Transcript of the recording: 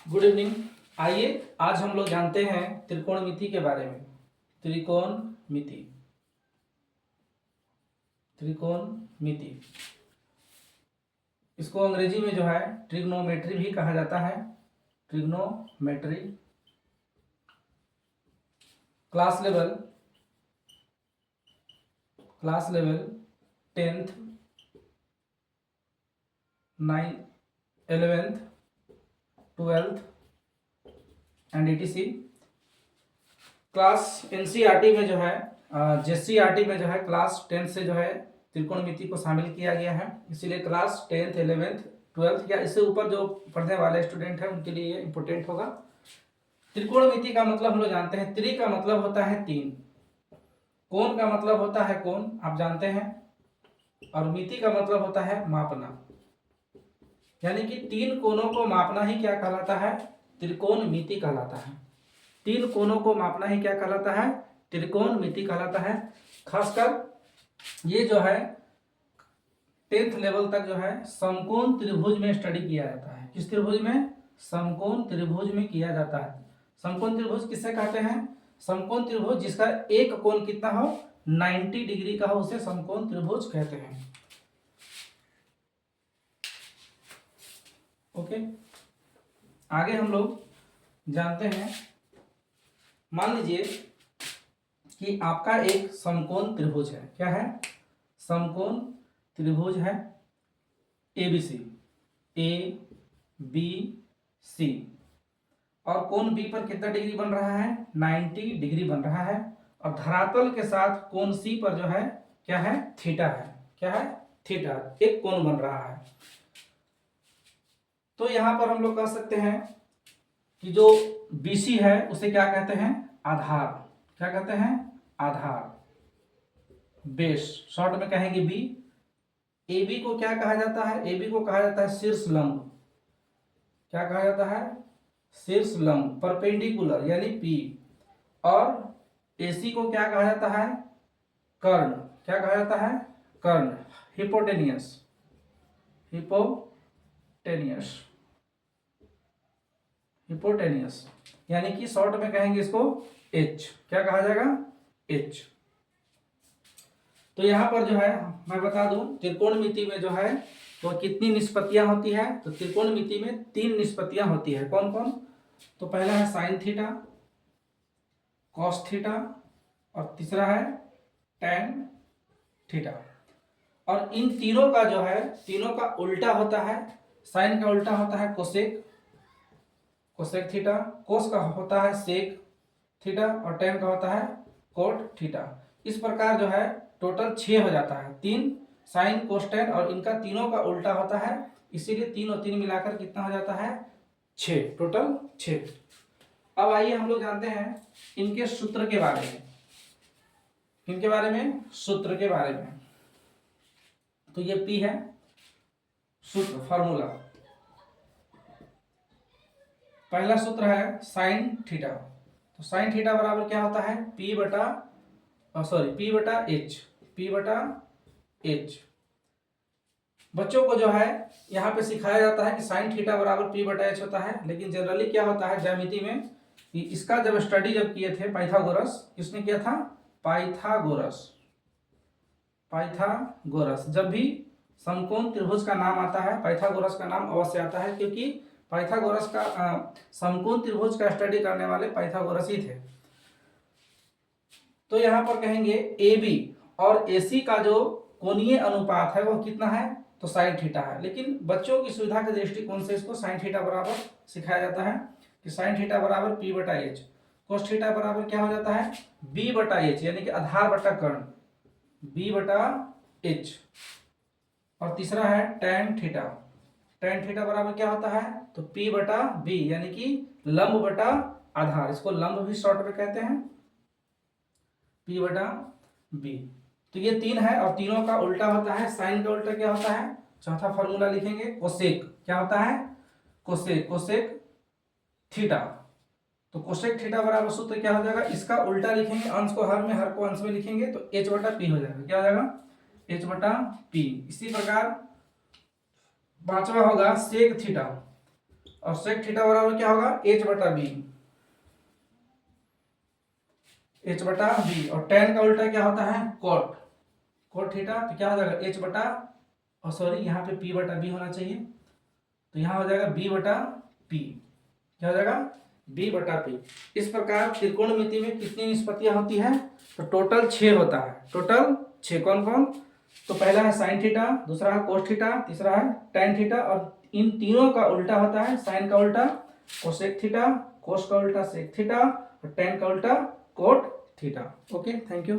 Good evening. आइए आज हम लोग जानते हैं त्रिकोणमिति के बारे में। त्रिकोणमिति त्रिकोणमिति इसको अंग्रेजी में जो है ट्रिग्नोमेट्री भी कहा जाता है। Trigonometry class level 10th 9th 11th 12th and etc class NCERT में जो है जेसीईआरटी में जो है क्लास 10 से जो है त्रिकोणमिति को शामिल किया गया है। इसीलिए क्लास 10th 11th 12th या इससे ऊपर जो पढ़ने वाले स्टूडेंट हैं उनके लिए ये इंपॉर्टेंट होगा। त्रिकोणमिति का मतलब हम लोग जानते हैं, त्रि का मतलब होता है तीन, कोण का मतलब होता है कोण, आप जानते हैं, और मिति का मतलब होता है मापना। यानी कि तीन कोणों को मापना ही क्या कहलाता है? त्रिकोणमिति कहलाता है। तीन कोणों को मापना ही क्या कहलाता है? त्रिकोणमिति कहलाता है। खासकर ये जो है 10th लेवल तक जो है समकोण त्रिभुज में स्टडी किया जाता है। किस त्रिभुज में? समकोण त्रिभुज में किया जाता है। समकोण त्रिभुज किससे कहते हैं? समकोण त्रिभुज जिसका एक कोण कितना हो, 90 डिग्री का हो, उसे समकोण त्रिभुज कहते हैं। ओके, आगे हम लोग जानते हैं, मान लीजिए कि आपका एक समकोण त्रिभुज है। क्या है? समकोण त्रिभुज है ABC, ABC, और कोण B पर कितना डिग्री बन रहा है? 90 डिग्री बन रहा है। और धरातल के साथ कोण C पर जो है क्या है? थीटा है। क्या है? थीटा, एक कोण बन रहा है। तो यहां पर हम लोग कह सकते हैं कि जो BC है उसे क्या कहते हैं? आधार। क्या कहते हैं? आधार, बेस, शॉर्ट में कहेंगे B। AB को क्या कहा जाता है? AB को कहा जाता है शीर्ष लंब। क्या कहा जाता है? शीर्ष लंब, परपेंडिकुलर यानी P। और AC को क्या कहा जाता है? कर्ण। क्या कहा जाता है? कर्ण, हिपोटेनियस, हिपोटेनियस यानी कि शॉर्ट में कहेंगे इसको H। क्या कहा जाएगा? H। तो यहां पर जो है मैं बता दूं, त्रिकोणमिति में जो है तो कितनी निष्पत्तियां होती है? तो त्रिकोणमिति में 3 निष्पत्तियां होती है। कौन कौन? तो पहला है साइन थीटा, कॉस थीटा, और तीसरा है टैन थीटा। और इन तीनों का जो है, तीनों का उल्टा होता है। साइन का उल्टा होता है कोसेक, कोसेक थीटा। कोस का होता है सेक थीटा, और टैन का होता है कोट थीटा। इस प्रकार जो है टोटल 6 हो जाता है। 3 साइन कोस टैन, और इनका तीनों का उल्टा होता है, इसीलिए 3 और 3 मिलाकर कितना हो जाता है? 6, टोटल 6। अब आइए हम लोग जानते हैं इनके सूत्र के बारे में। इनके बारे में, सूत्र के बारे में। तो ये P है सूत्र, फॉर्मूला। पहला सूत्र है साइन थीटा। तो साइन थीटा बराबर क्या होता है? P बटा H। P बटा H। बच्चों को जो है यहाँ पे सिखाया जाता है कि साइन थीटा बराबर P बटा H होता है, लेकिन जनरली क्या होता है ज्यामिति में कि इसका जब स्टडी जब किए थे पाइथागोरस, किसने किया था? पाइथागोरस। जब भी समकोण त्रिभुज का नाम आता है पाइथागोरस का नाम अवश्य आता है, क्योंकि पाइथागोरस का समकोण त्रिभुज का स्टडी करने वाले पाइथागोरस ही थे। तो यहां पर कहेंगे AB और AC का जो कोणीय अनुपात है वो कितना है? तो साइन थीटा है। लेकिन बच्चों की सुविधा के दृष्टिकोण से इसको साइन थीटा बराबर सिखाया जाता है कि साइन थीटा बराबर P बटा H। कोस थीटा बराबर क्या हो जाता है? B बटा H, यानी कि आधार बटा कर्ण, B बटा H। और तीसरा है टैन थीटा। टैन थीटा बराबर क्या होता है? तो P बटा B, यानी कि लंब बटा आधार, इसको लंब भी शॉर्ट में कहते हैं, P बटा B। तो ये 3 है, और तीनों का उल्टा होता है। साइन का उल्टा क्या होता है? चौथा फॉर्मूला लिखेंगे कोसेक। क्या होता है? Cosec theta. तो कोसेक थीटा बराबर सूत्र क्या हो जाएगा? इसका उल्टा लिखेंगे, अंश को हर में, हर को अंश में लिखेंगे, तो H बटा P हो जाएगा। क्या हो जाएगा? H बटा P। इसी प्रकार पांचवा होगा सेक थीटा। और सेक थीटा बराबर क्या होगा, एच बटा बी, एच बटा बी। और टेन का उल्टा क्या होता है, कोट, कोट थीटा। तो क्या हो जाएगा, एच बटा, और सॉरी यहाँ पे पी बटा बी होना चाहिए, तो यहाँ हो जाएगा बी बटा पी। क्या हो जाएगा, बी बटा पी। इस प्रकार त्रिकोणमिति में कितनी निष्पत्तियां होती है, तो टोटल 6 होता है, टोटल 6। कौन कौन, तो पहला है साइन थीटा, दूसरा है कोस थीटा, तीसरा है टेन थीटा, और इन तीनों का उल्टा होता है, साइन का उल्टा कोसेक थीटा, कोस का उल्टा सेक थीटा, और टेन का उल्टा cot theta. Okay, thank you.